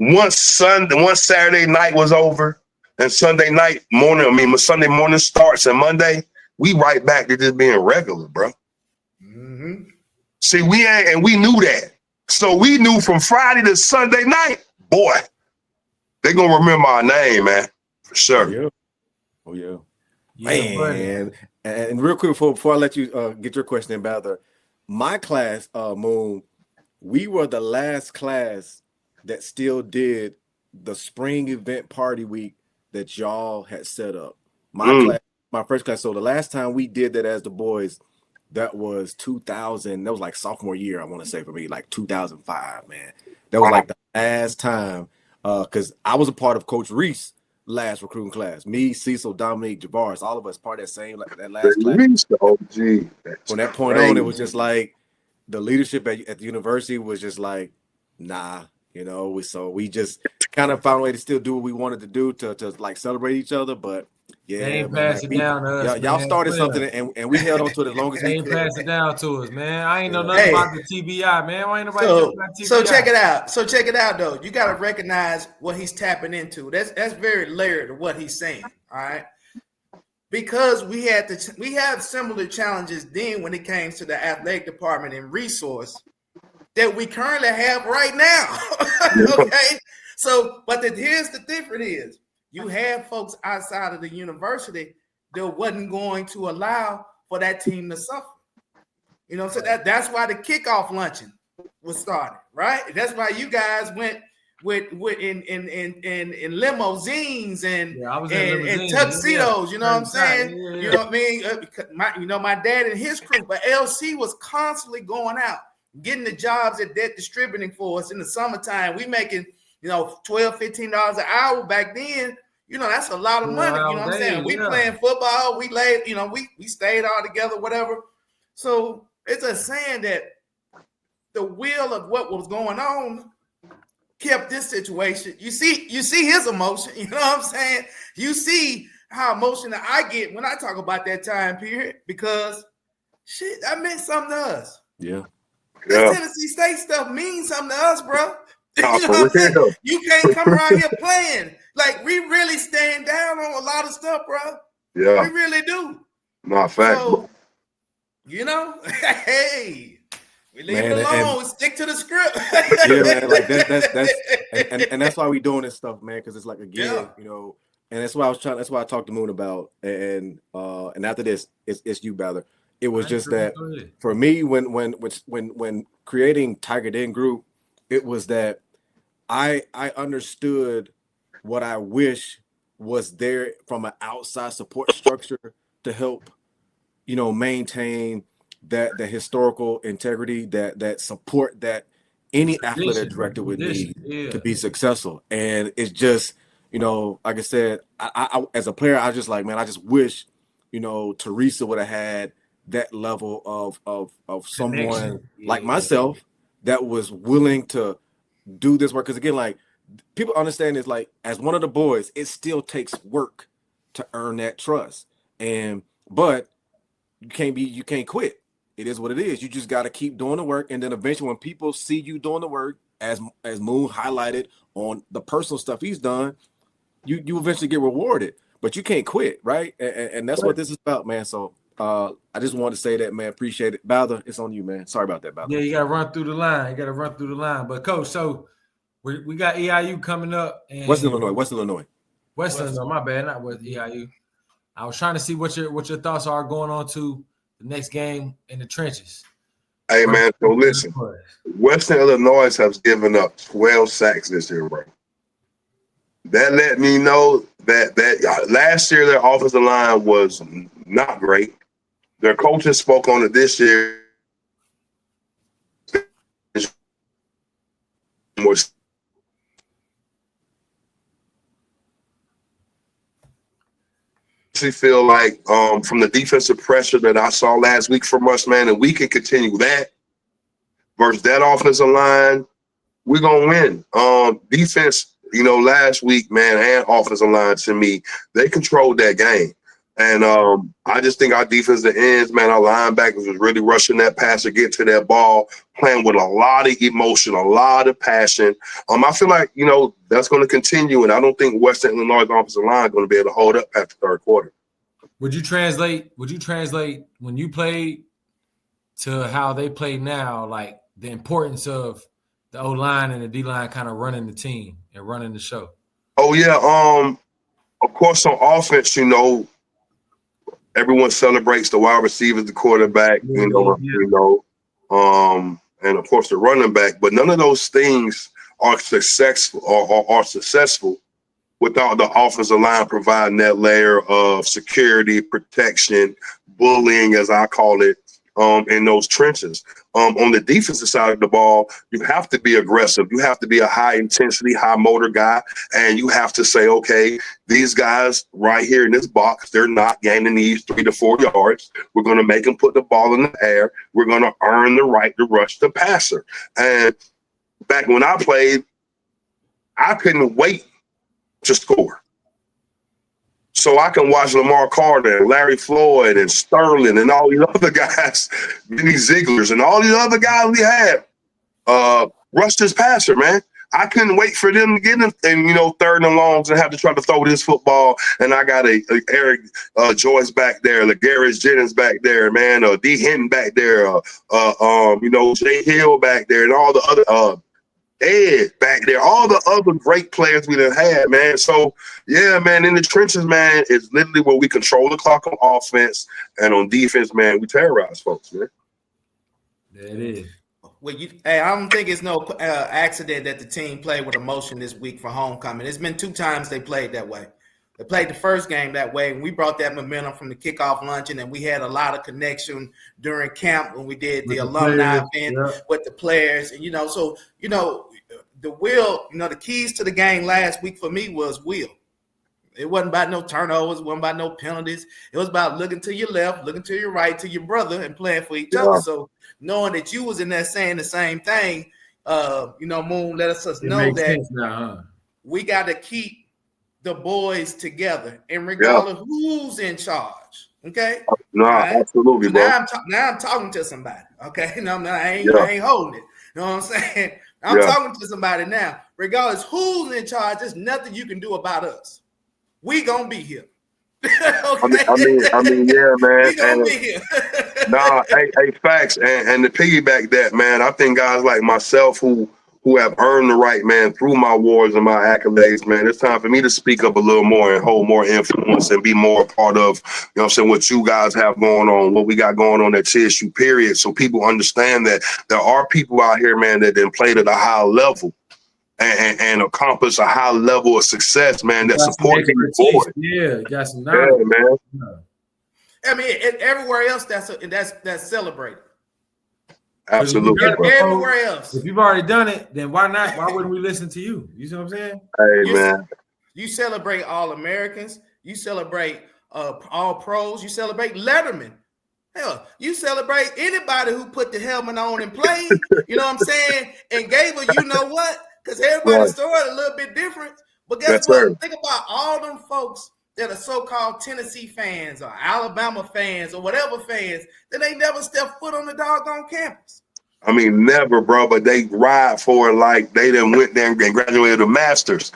Once Saturday night was over and Sunday morning starts and Monday, we right back to just being regular, bro. See, we knew that. So we knew from Friday to Sunday night, boy, they're going to remember our name, man, for sure. Oh, yeah. Man, and real quick before I let you get your question in, Bather, my class, Moon, we were the last class that still did the spring event party week that y'all had set up. My first class. So the last time we did that as the boys, that was 2000. That was like sophomore year, I want to say for me, like 2005, man. That was like the last time, because I was a part of Coach Reese' last recruiting class. Me, Cecil, Dominique, Javaris, all of us part of that same that last class. The OG. From that point on, it was just like the leadership at the university was just like, nah, you know. We just kind of found a way to still do what we wanted to do to like celebrate each other, but. Yeah, they ain't man, pass it down to us. Y'all man. started something and we held on to it as long as they we ain't could. pass it down to us, man. I ain't know nothing about the TBI, man. Why ain't nobody know about TBI? So check it out. So check it out, though. You got to recognize what he's tapping into. That's very layered to what he's saying. All right, because we have similar challenges then when it came to the athletic department and resource that we currently have right now. Okay, so but here's the difference is. You have folks outside of the university that wasn't going to allow for that team to suffer. You know, so that's why the kickoff luncheon was started, right? That's why you guys went with in limousines and tuxedos. You know what I'm saying? Yeah. You know what I mean? My dad and his crew, but LC was constantly going out, getting the jobs that they're distributing for us in the summertime. We making $12, $15 an hour back then. You know, that's a lot of money. You know what I'm saying? We playing football. We laid, we stayed all together, whatever. So it's a saying that the will of what was going on kept this situation. You see his emotion. You know what I'm saying? You see how emotional I get when I talk about that time period because shit, that meant something to us. Yeah. This Tennessee State stuff means something to us, bro. You know what I'm saying? You can't come around here playing. Like, we really stand down on a lot of stuff, bro. Yeah. We really do. Not fact. So, hey, we leave it alone. We stick to the script. Yeah, man. Like that's and that's why we doing this stuff, man. Because it's like again, and that's why that's why I talked to Moon about. And after this, it's you, Ballard. It was just that for me when creating Tiger Den Group, it was that I understood what I wish was there from an outside support structure to help, maintain that the historical integrity that support that any athletic director would need to be successful. And it's just, like I said, I as a player, I just like, man, I just wish, Teresa would have had that level of someone like myself that was willing to do this work. Because again, like people understand is like as one of the boys, it still takes work to earn that trust. But you can't quit. It is what it is. You just got to keep doing the work, and then eventually, when people see you doing the work, as Moon highlighted on the personal stuff he's done, you eventually get rewarded. But you can't quit, right? And that's what this is about, man. So I just wanted to say that, man. Appreciate it, Bowther. It's on you, man. Sorry about that, Bowther. Yeah, you got to run through the line. But Coach, so we got EIU coming up. And Western Illinois. My bad, not West EIU. I was trying to see what your thoughts are going on to the next game in the trenches. Hey, man, so listen. Western Illinois has given up 12 sacks this year, bro. That let me know that last year their offensive line was not great. Their coaches spoke on it this year. Feel like from the defensive pressure that I saw last week from us, man, and we can continue that versus that offensive line, we're gonna win. Defense, last week, man, and offensive line to me, they controlled that game. And I just think our defensive ends, man, our linebackers was really rushing that passer, get to that ball, playing with a lot of emotion, a lot of passion. I feel like, that's going to continue, and I don't think Western Illinois offensive line is going to be able to hold up after third quarter. Would you translate when you played to how they play now, like the importance of the O-line and the D-line kind of running the team and running the show? Oh, yeah. Of course, on offense, everyone celebrates the wide receivers, the quarterback, and of course the running back. But none of those things are successful or are successful without the offensive line providing that layer of security, protection, bullying, as I call it, in those trenches. On the defensive side of the ball, you have to be aggressive. You have to be a high intensity, high motor guy. And you have to say, okay, these guys right here in this box, they're not gaining these 3 to 4 yards. We're going to make them put the ball in the air. We're going to earn the right to rush the passer. And back when I played, I couldn't wait to score. So I can watch Lamar Carter and Larry Floyd and Sterling and all these other guys, Benny Zieglers and all these other guys we had rush this passer, man. I couldn't wait for them to get in, and 3rd and longs and have to try to throw this football. And I got a Eric Joyce back there, LeGarrette Jennings back there, man, D. Hinton back there, Jay Hill back there, and all the other Ed back there, all the other great players we done had, man. So, yeah, man, in the trenches, man, it's literally where we control the clock on offense, and on defense, man, we terrorize folks, man. There it is. Well, I don't think it's no accident that the team played with emotion this week for homecoming. It's been 2 times they played that way. They played the first game that way, and we brought that momentum from the kickoff luncheon, and we had a lot of connection during camp when we did the alumni event with the players. And, the will, the keys to the game last week for me was will. It wasn't about no turnovers. It wasn't about no penalties. It was about looking to your left, looking to your right, to your brother, and playing for each other. So knowing that you was in there saying the same thing, Moon let us know that we got to keep the boys together, and regardless who's in charge, okay? No, absolutely, bro. Now I'm talking to somebody, okay? I ain't holding it. You know what I'm saying? I'm talking to somebody now. Regardless who's in charge, there's nothing you can do about us. We gonna be here. Okay? I mean, yeah, man. We gonna be here. Hey, facts. And to piggyback that, man, I think guys like myself who have earned the right, man, through my awards and my accolades, man, it's time for me to speak up a little more and hold more influence and be more a part of, what you guys have going on, what we got going on at TSU, period. So people understand that there are people out here, man, that then played at a high level and accomplish a high level of success, man, that support you forward. Yeah, got some knowledge. Yeah, man. I mean, everywhere else that's celebrated. Absolutely. Everywhere else. If you've already done it, then why not? Why wouldn't we listen to you? You see what I'm saying? Hey, man. You celebrate all Americans. You celebrate all pros. You celebrate Letterman. Hell, you celebrate anybody who put the helmet on and played. You know what I'm saying? And gave a what? Because everybody's story a little bit different. But guess what? Right. Think about all them folks that are so-called Tennessee fans or Alabama fans or whatever fans that ain't never stepped foot on the doggone campus. I mean, never, bro, but they ride for it like they done went there and graduated a master's.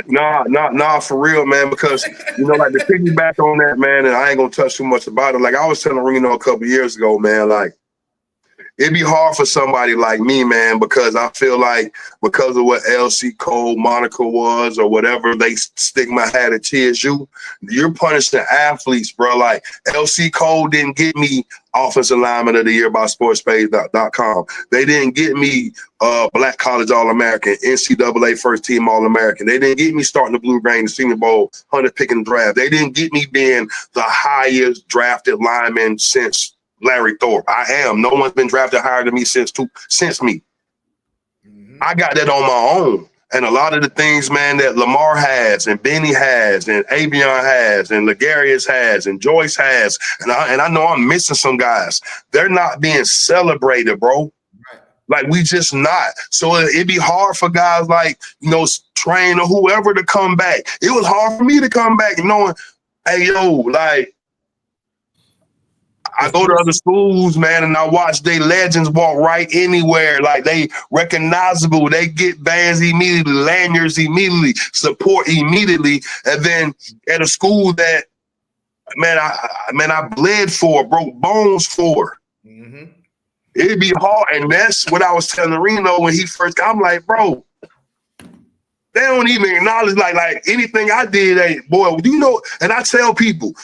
Nah, for real, man, because, like to piggyback on that, man, and I ain't going to touch too much about it. Like I was telling Reno a couple years ago, man, like, it'd be hard for somebody like me, man, because I feel like because of what LC Cole, Monica was, or whatever they stigma had at TSU, you're punishing athletes, bro. Like LC Cole didn't get me Offensive Lineman of the Year by SportsPage.com. They didn't get me Black College All-American, NCAA First Team All-American. They didn't get me starting the Blue Grain, the Senior Bowl, 100 pick and draft. They didn't get me being the highest drafted lineman since Larry Thorpe. I am. No one's been drafted higher than me since me. Mm-hmm. I got that on my own. And a lot of the things, man, that Lamar has and Benny has and Avion has and Legarius has and Joyce has, and I know I'm missing some guys. They're not being celebrated, bro. Right. Like we just not. So it'd be hard for guys like, Train or whoever to come back. It was hard for me to come back knowing, hey, like, I go to other schools, man, and I watch their legends walk right anywhere. Like they recognizable. They get bands immediately, lanyards immediately, support immediately. And then at a school that, man, I bled for, broke bones for. Mm-hmm. It'd be hard. And that's what I was telling Reno when he first got. I'm like, bro, they don't even acknowledge like anything I did. Hey, boy, and I tell people,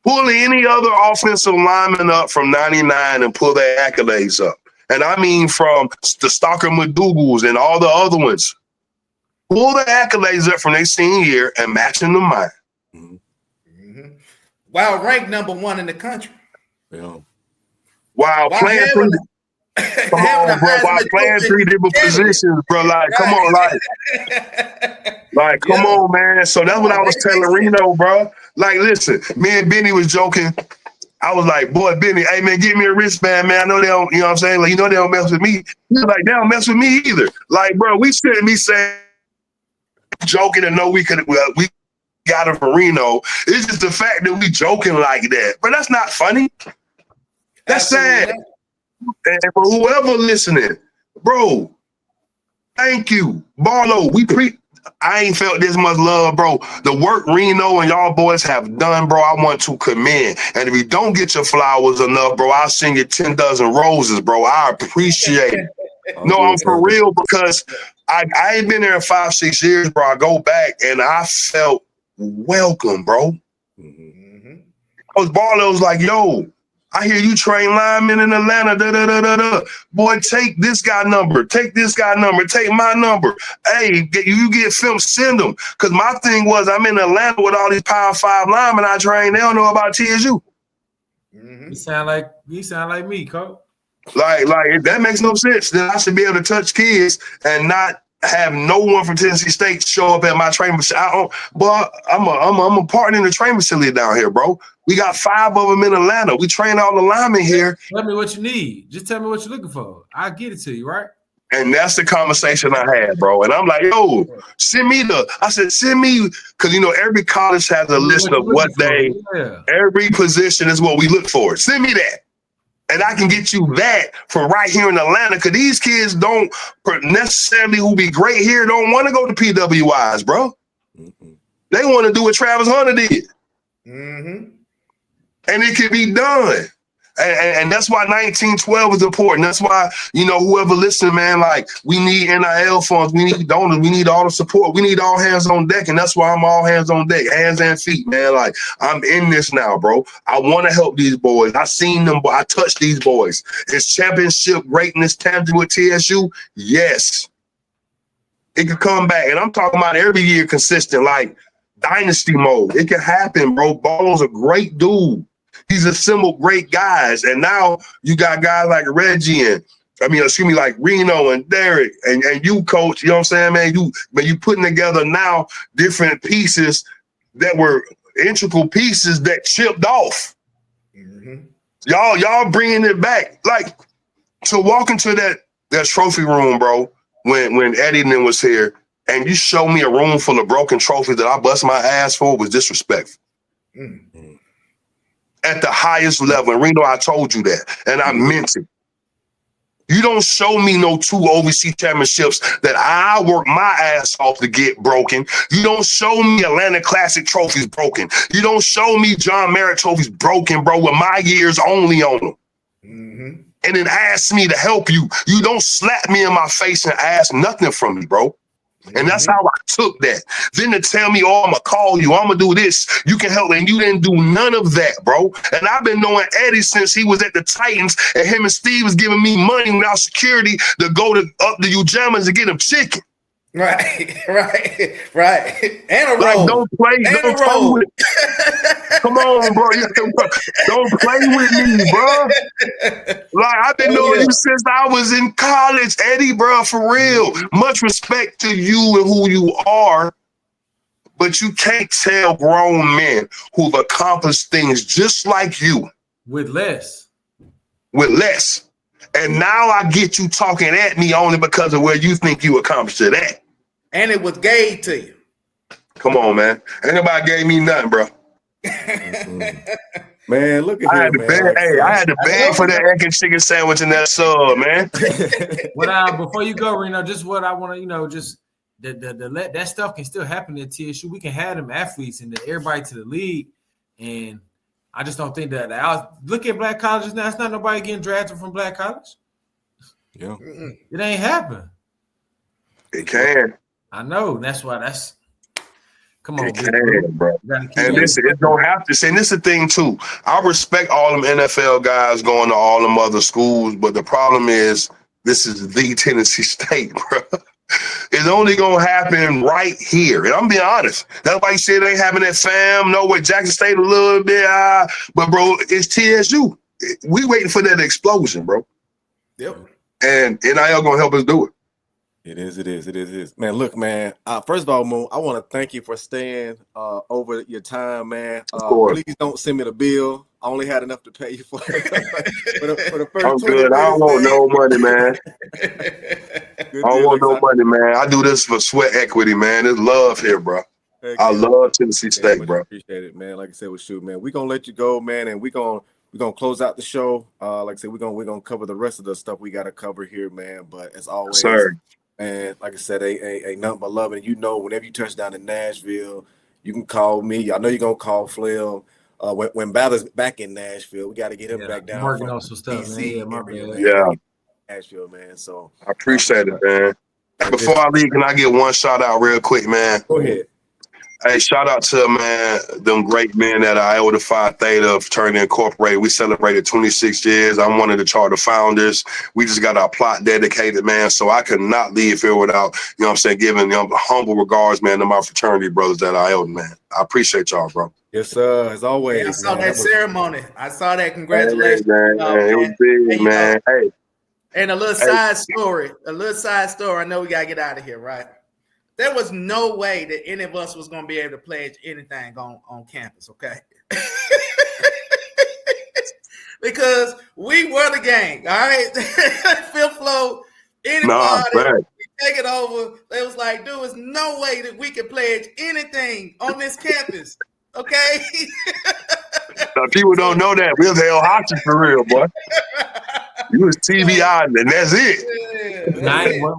pull any other offensive lineman up from 99 and pull their accolades up. And I mean from the Stalker McDougal's and all the other ones. Pull the accolades up from their senior year and match them to mine. Mm-hmm. Wow, ranked number 1 in the country. Yeah. while playing three. Come on, bro. While playing three different positions, bro. Like, come on, like, come on, man. So that's what I was telling Reno, bro. Like, listen, me and Benny was joking. I was like, boy, Benny, hey, man, get me a wristband, man. I know they don't, you know what I'm saying? Like, you know they don't mess with me. He was like, they don't mess with me either. Like, bro, we shouldn't be saying, joking and know we got him from Reno. It's just the fact that we joking like that. But that's not funny. That's sad. And for whoever listening, bro, thank you. Barlow, I ain't felt this much love, bro. The work Reno and y'all boys have done, bro, I want to commend. And if you don't get your flowers enough, bro, I'll send you 10 dozen roses, bro. I appreciate it. No, I'm for real, because I ain't been there in 5-6 years, bro. I go back and I felt welcome, bro. Because Barlow's like, yo, I hear you train linemen in Atlanta, Boy, take this guy number, take my number. Hey, you get film, send them. Because my thing was, I'm in Atlanta with all these Power 5 linemen I train. They don't know about TSU. You sound like me, Coach. Like that makes no sense. Then I should be able to touch kids and not have no one from Tennessee State show up at my training facility. But I'm a partner in the training facility down here, bro. We got 5 of them in Atlanta. We train all the linemen here. Tell me what you need. Just tell me what you're looking for. I'll get it to you, right? And that's the conversation I had, bro. And I'm like, yo, send me, because, you know, every college has a list of what every position is what we look for. Send me that. And I can get you that from right here in Atlanta, because these kids don't necessarily who be great here don't want to go to PWIs, bro. They want to do what Travis Hunter did. And it can be done. And that's why 1912 is important. That's why, you know, whoever listening, man, like, we need NIL funds. We need donors. We need all the support. We need all hands on deck. And that's why I'm all hands on deck, hands and feet, man. Like, I'm in this now, bro. I want to help these boys. I seen them, but I touched these boys. Is championship greatness tangible with TSU? Yes. It could come back. And I'm talking about every year consistent, like dynasty mode. It can happen, bro. Ball's a great dude. He's assembled great guys. And now you got guys like Reggie like Reno and Derek and you, Coach, you know what I'm saying, man? You putting together now different pieces that were integral pieces that chipped off. Y'all bringing it back. Like, to walk into that trophy room, bro, when Eddie and them was here, and you show me a room full of broken trophies that I bust my ass for, was disrespectful. At the highest level. And Reno, I told you that. And I meant it. You don't show me no 2 overseas championships that I worked my ass off to get broken. You don't show me Atlanta Classic trophies broken. You don't show me John Merritt trophies broken, bro, with my years only on them. And then ask me to help you. You don't slap me in my face and ask nothing from me, bro. And that's how I took that. Then to tell me, oh, I'm going to call you, I'm going to do this, you can help. And you didn't do none of that, bro. And I've been knowing Eddie since he was at the Titans, and him and Steve was giving me money without security to go up to Ujamas and get him chicken. Right. And a roll. Like, don't play with it. Come on, bro. Don't play with me, bro. Like, I've been knowing you since I was in college, Eddie, bro, for real. Much respect to you and who you are, but you can't tell grown men who've accomplished things just like you. With less. And now I get you talking at me only because of where you think you accomplished it at. And it was gave to you. Come on, man. Ain't nobody gave me nothing, bro. Man, look at him, man. I had to beg for that egg and chicken sandwich and that sub, man. Before you go, Reno, just what I want to, just that stuff can still happen at TSU. We can have them athletes and everybody to the league, and I just don't think that. Look at black colleges now. It's not nobody getting drafted from black college. Yeah, it ain't happen. It can. I know. That's why. Come on, it can, bro. And listen, it don't have to. And this is the thing too. I respect all them NFL guys going to all them other schools, but the problem is this is the Tennessee State, bro. It's only gonna happen right here, and I'm being honest. That's why you said they ain't having that fam. No, with Jackson State a little bit, but bro, it's TSU. we waiting for that explosion, bro. Yep. And NIL gonna help us do it. It is. Man, look, man. First of all, Moon, I want to thank you for staying over your time, man. Of course. Please don't send me the bill. I only had enough to pay you for the first I'm 20 good. minutes, I don't want man. no money, man. Good I don't deal, want no like money, man. I do this for sweat equity, man. It's love here, bro. I love Tennessee State, bro. Appreciate it, man. Like I said, with shoot, man. We're gonna let you go, man, and we're gonna close out the show. Like I said, we're gonna cover the rest of the stuff we gotta cover here, man. But as always, Sir. man, like I said, ain't nothing but love. And you know, whenever you touch down in Nashville, you can call me. I know you're gonna call Flem. When Ballard's back in Nashville, we got to get him back down. I'm working on some stuff, man. Yeah, my area, bad. man. Yeah. Nashville, man. So I appreciate it, man. Before I leave, can I get one shout out real quick, man? Go ahead. Hey, shout out to, man, them great men at Iota Phi Theta Fraternity Incorporated. We celebrated 26 years. I'm one of the charter founders. We just got our plot dedicated, man. So I could not leave here without, you know what I'm saying, giving them humble regards, man, to my fraternity brothers at Iota, man. I appreciate y'all, bro. Yes, sir. As always. Yeah, I saw that ceremony. I saw that. Hey, Congratulations. man. It was big, man. Hey. And a little side story. I know we got to get out of here, right? There was no way that any of us was going to be able to pledge anything on campus, okay? Because we were the gang, all right? Fifth floor, anybody, we take it over. They was like, dude, there's no way that we can pledge anything on this campus, okay? Now, people don't know that. We was held hostage for real, boy. You was TBI, and that's it.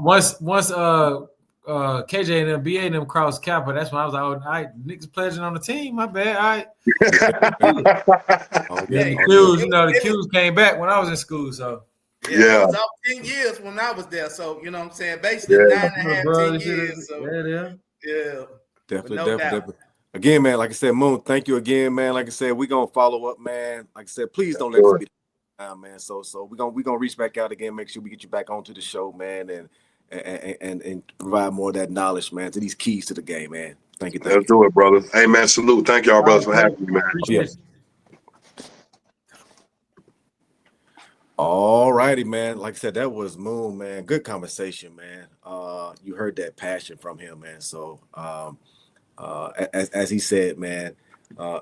Once KJ and them, BA and them cross Kappa, that's when I was like, all right, niggas pledging on the team, my bad. All right. The Q's came back when I was in school, so. Yeah. It was up 10 years when I was there, so, you know what I'm saying? Basically 9.5, 10 years. So, yeah. Definitely. Again, man, like I said, Moon, thank you again, man. Like I said, we're going to follow up, man. Like I said, please don't let this be the time, man. So we're gonna reach back out again, make sure we get you back onto the show, man, and provide more of that knowledge, man, to these keys to the game, man. Thank you. Let's do it, brother. Hey, man, salute. Thank y'all, brothers, for having me, man. Appreciate it. All righty, man. Like I said, that was Moon, man. Good conversation, man. You heard that passion from him, man. So as he said, man,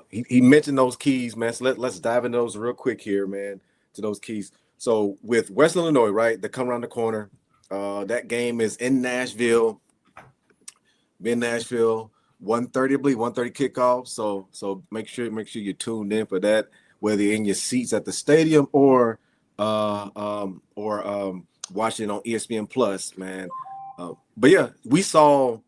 he mentioned those keys, man. So let's dive into those real quick here, man, to those keys. So with West Illinois, right, they come around the corner. That game is in Nashville. 1:30, I believe, 1:30 kickoff. So make sure you're tuned in for that, whether you're in your seats at the stadium or watching it on ESPN Plus, man. But yeah, we saw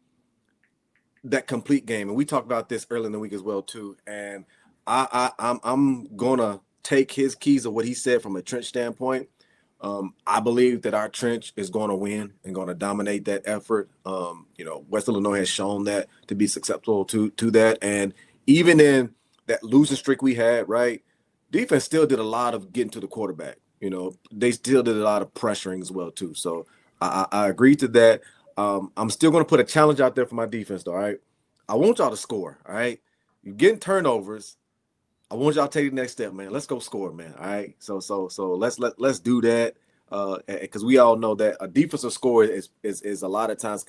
that complete game, and we talked about this earlier in the week as well too. And I'm gonna take his keys of what he said from a trench standpoint. I believe that our trench is going to win and going to dominate that effort. West Illinois has shown that to be successful to that. And even in that losing streak we had, right, defense still did a lot of getting to the quarterback. They still did a lot of pressuring as well too. So I agree to that. I'm still going to put a challenge out there for my defense, though. All right, I want y'all to score. All right, you're getting turnovers. I want y'all to take the next step, man. Let's go score, man. All right. So let's do that. Because we all know that a defensive score is a lot of times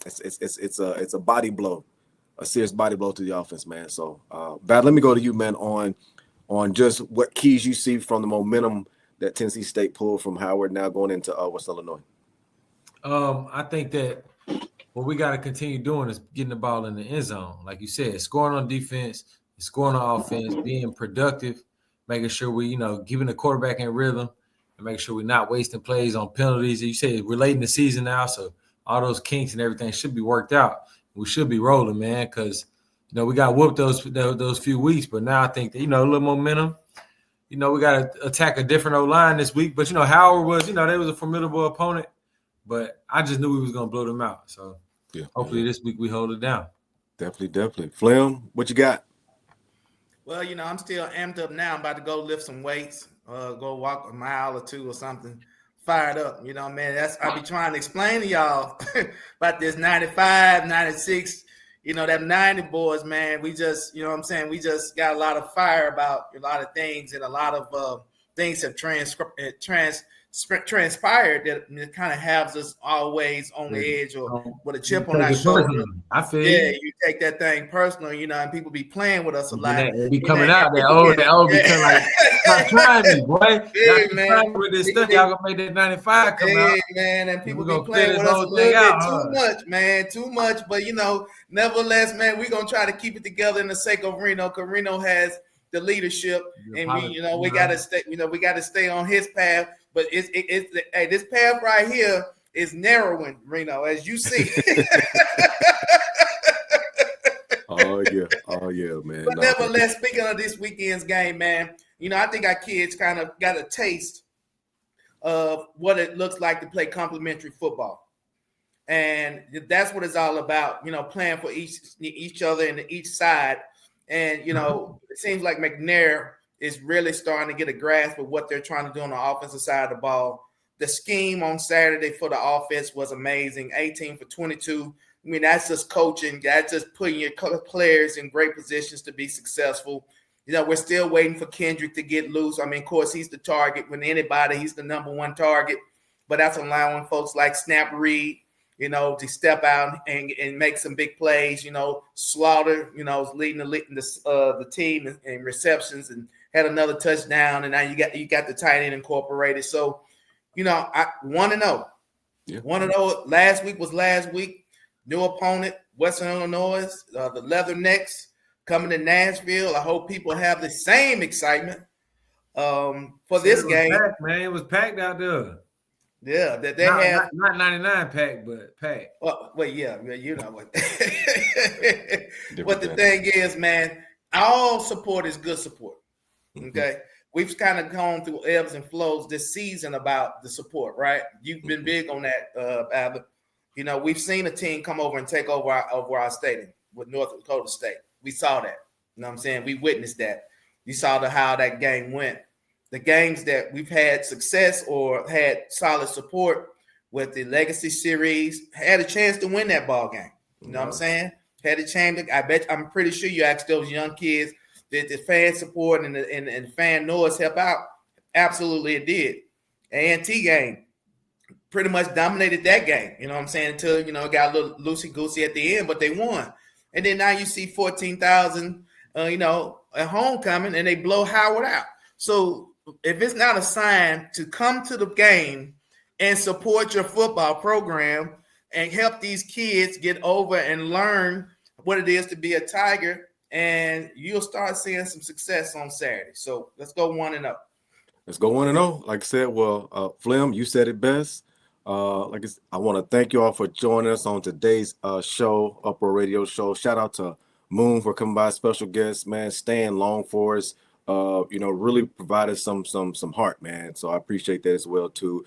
it's a body blow, a serious body blow to the offense, man. So Bad, let me go to you, man, on just what keys you see from the momentum that Tennessee State pulled from Howard now going into West Illinois. I think that what we got to continue doing is getting the ball in the end zone. Like you said, scoring on defense, scoring on offense, being productive, making sure we, giving the quarterback in rhythm and making sure we're not wasting plays on penalties. You say relating the season now, so all those kinks and everything should be worked out. We should be rolling, man, because, we got whooped those few weeks, but now I think that, a little momentum. We got to attack a different O-line this week. But, Howard was, they was a formidable opponent. But I just knew we was going to blow them out. So, hopefully this week we hold it down. Definitely. Flem, what you got? Well, I'm still amped up now. I'm about to go lift some weights, go walk a mile or two or something. Fired up, man. I be trying to explain to y'all about this 95, 96, them 90 boys, man. We just, we just got a lot of fire about a lot of things and a lot of things have transpired that it kind of has us always on the edge or with a chip on our shoulder. I feel you take that thing personal, and people be playing with us a lot. It be coming out there. Become like, stop trying me, boy. Hey, man. With this stuff, y'all gonna make that 95 come out. Man, and people be playing with us a little bit too much, man. Too much. But nevertheless, man, we're gonna try to keep it together in the sake of Reno, because Reno has the leadership, and we gotta stay, we gotta stay on his path. But this path right here is narrowing, Reno, as you see. Oh yeah, man. But nevertheless, speaking of this weekend's game, man, I think our kids kind of got a taste of what it looks like to play complimentary football, and that's what it's all about. Playing for each other and each side, and it seems like McNair is really starting to get a grasp of what they're trying to do on the offensive side of the ball. The scheme on Saturday for the offense was amazing. 18 for 22. I mean, that's just coaching. That's just putting your players in great positions to be successful. We're still waiting for Kendrick to get loose. I mean, of course, he's the target. When anybody, he's the number one target. But that's allowing folks like Snap Reed, to step out and make some big plays. Slaughter, is leading the team in receptions and had another touchdown. And now you got the tight end incorporated. So, I want to know. Yeah. Want to know. Last week was last week. New opponent, Western Illinois, the Leathernecks coming to Nashville. I hope people have the same excitement for this game. Packed, man, it was packed out there. Yeah, that they have not 99 packed, but packed. Well, yeah, what. But the thing is, man, all support is good support. Okay. We've kind of gone through ebbs and flows this season about the support, right? You've been big on that, Abbott. We've seen a team come over and take over our stadium with North Dakota State. We saw that. You know what I'm saying? We witnessed that. You saw how that game went. The games that we've had success or had solid support with the Legacy Series had a chance to win that ball game. You know what I'm saying? Had a chance. I'm pretty sure you asked those young kids, did the fan support and the fan noise help out? Absolutely, it did. A&T game pretty much dominated that game. You know what I'm saying? Until it got a little loosey-goosey at the end, but they won. And then now you see 14,000, at homecoming, and they blow Howard out. So if it's not a sign to come to the game and support your football program and help these kids get over and learn what it is to be a Tiger, and you'll start seeing some success on Saturday. So let's go 1-0. Let's go 1-0. Like I said, Flem, you said it best. I want to thank you all for joining us on today's show, Uproar Radio show. Shout out to Moon for coming by, special guest, man, staying long for us. Really provided some heart, man. So I appreciate that as well too.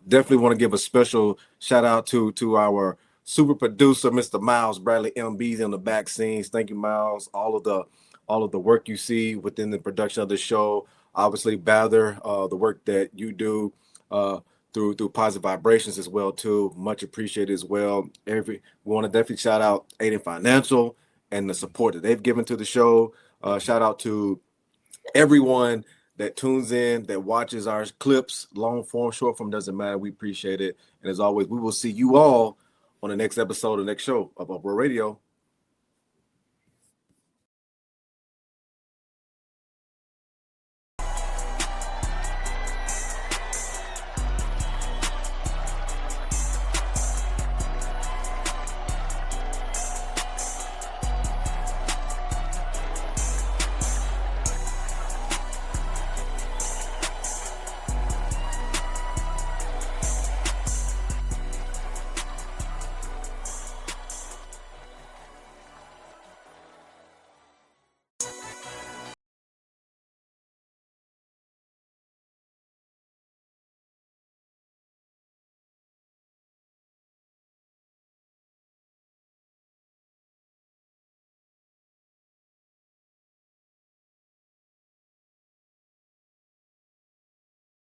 Definitely want to give a special shout out to our super producer, Mr. Miles Bradley, MB's in the back scenes. Thank you, Miles. All of the work you see within the production of the show. Obviously, Bather, the work that you do through Positive Vibrations as well too. Much appreciated as well. We want to definitely shout out Aiden Financial and the support that they've given to the show. Shout out to everyone that tunes in, that watches our clips, long form, short form, doesn't matter. We appreciate it. And as always, we will see you all on the next episode, the next show of Uproar Radio.